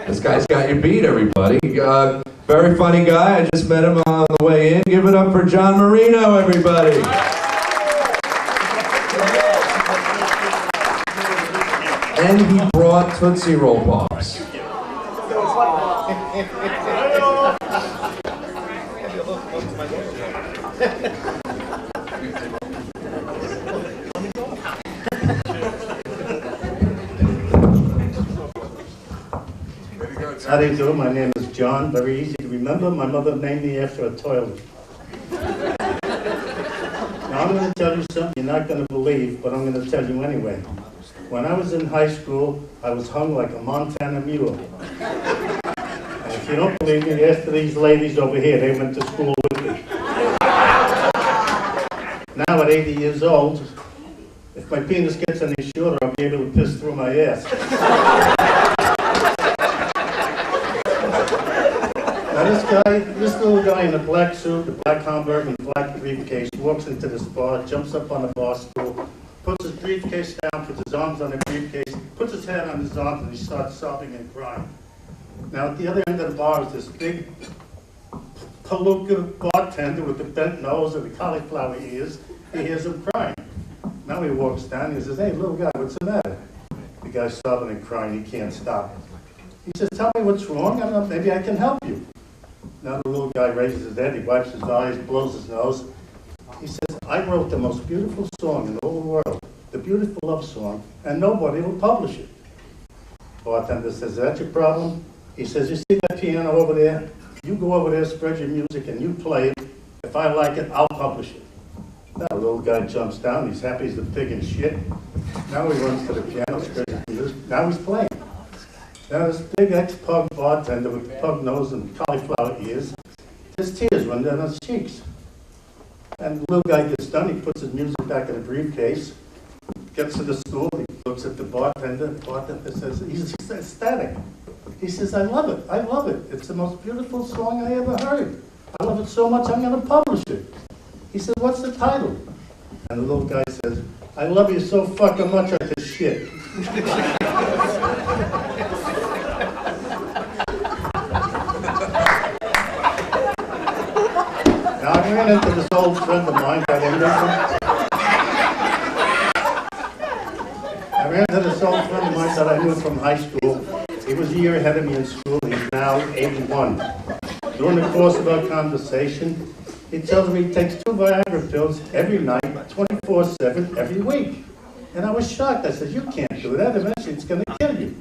This guy's got you beat, everybody. Very funny guy. I just met him on the way in. Give it up for John Mareno, everybody. And he brought Tootsie Roll Pops. How do you do? My name is John. Very easy to remember. My mother named me after a toilet. Now I'm going to tell you something you're not going to believe, but I'm going to tell you anyway. When I was in high school, I was hung like a Montana mule. And if you don't believe me, ask these ladies over here. They went to school with me. Now at 80 years old, if my penis gets any shorter, I'll be able to piss through my ass. Now this little guy in a black suit, a black Hamburg, and black briefcase walks into this bar, jumps up on the bar stool, puts his briefcase down, puts his arms on the briefcase, puts his head on his arms, and he starts sobbing and crying. Now at the other end of the bar is this big palooka bartender with the bent nose and the cauliflower ears. He hears him crying. Now he walks down and he says, "Hey, little guy, what's the matter?" The guy's sobbing and crying. He can't stop. He says, "Tell me what's wrong. I don't know, maybe I can help you." Now the little guy raises his head, he wipes his eyes, blows his nose. He says, "I wrote the most beautiful song in the whole world, the beautiful love song, and nobody will publish it." Bartender says, "Is that your problem?" He says, "You see that piano over there? You go over there, spread your music, and you play it. If I like it, I'll publish it." Now the little guy jumps down, he's happy as a pig in shit. Now he runs to the piano, spreads his music, now he's playing. Now this big ex-pug bartender with the pug nose and cauliflower ears, his tears run down his cheeks. And the little guy gets done, he puts his music back in the briefcase, gets to the stool, he looks at the bartender says, he's ecstatic. He says, I love it. It's the most beautiful song I ever heard. I love it so much, I'm going to publish it." He says, "What's the title?" And the little guy says, "I love you so fucking much I could shit." Now, I ran into this old friend of mine that I knew from high school. He was a year ahead of me in school. He's now 81. During the course of our conversation, he tells me he takes 2 Viagra pills every night, 24/7, every week. And I was shocked. I said, "You can't do that. Eventually it's going to kill you."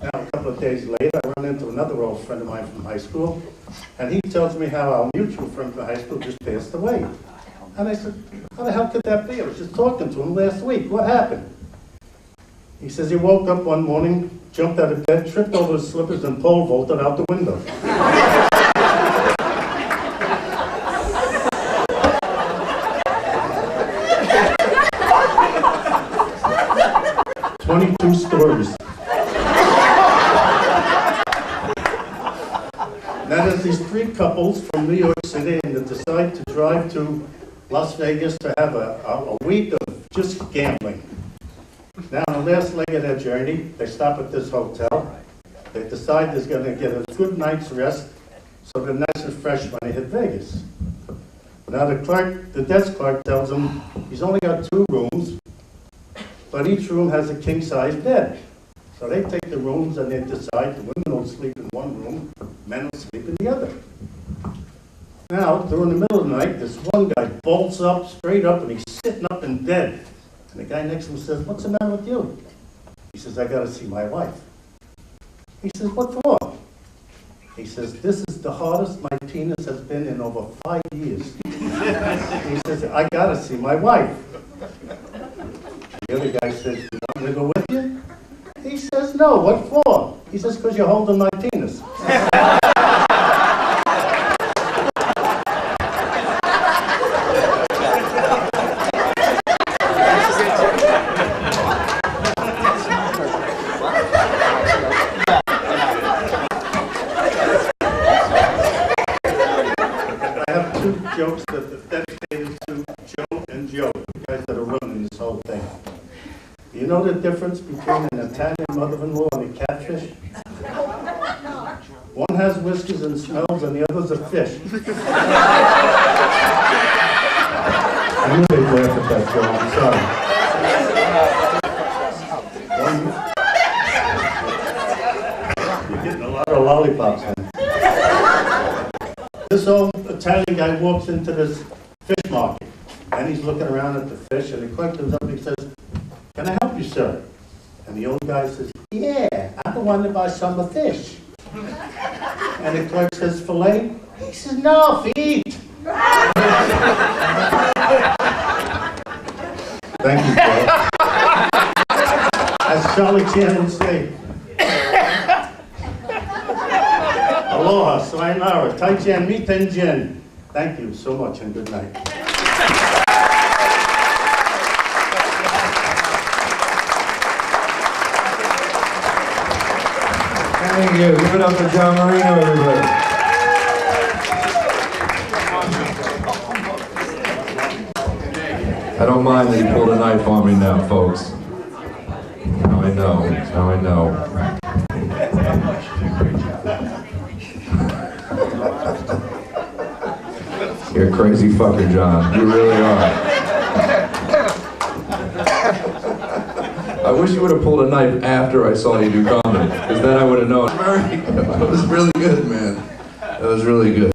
Now, a couple of days later, I run into another old friend of mine from high school, and he tells me how our mutual friend from high school just passed away. And I said, "How the hell could that be? I was just talking to him last week. What happened?" He says he woke up one morning, jumped out of bed, tripped over his slippers, and pole vaulted out the window. 22 stories. Now there's these 3 couples from New York City, and they decide to drive to Las Vegas to have a week of just gambling. Now on the last leg of their journey, they stop at this hotel. They decide they're going to get a good night's rest, so they're nice and fresh when they hit Vegas. Now the desk clerk tells them he's only got 2 rooms, but each room has a king-size bed. So they take the rooms and they decide the women will sleep in one room, men will sleep in the other. Now, during the middle of the night, this one guy bolts up, straight up, and he's sitting up in bed. And the guy next to him says, "What's the matter with you?" He says, "I got to see my wife." He says, "What for?" He says, "This is the hardest my penis has been in over 5 years." He says, "I got to see my wife." The other guy says, "You want me to go with you?" He says, "No, what for?" He says, "Because you're holding my penis." I have 2 jokes that are dedicated to Joe and Joe, the guys that are running this whole thing. Do you know the difference between an Italian mother-in-law and a catfish? One has whiskers and smells, and the other's a fish. I knew they'd laugh at that joke, I'm sorry. You're getting a lot of lollipops then. This old Italian guy walks into this fish market, and he's looking around at the fish, and the clerk comes up and he says, "Can I help you, sir?" And the old guy says, "Yeah, I'm the one that buys some of fish." And the clerk says, "Filet?" He says, "No, feet." Thank you, Paul. As Charlie Chan would say, aloha, sayonara, taichan, mitenjen. Thank you so much and good night. Thank you. Give it up for John Mareno, everybody. I don't mind that he pulled a knife on me now, folks. Now I know. Now I know. You're a crazy fucker, John. You really are. I wish you would have pulled a knife after I saw you do comedy, because then I would have known. That was really good, man. That was really good.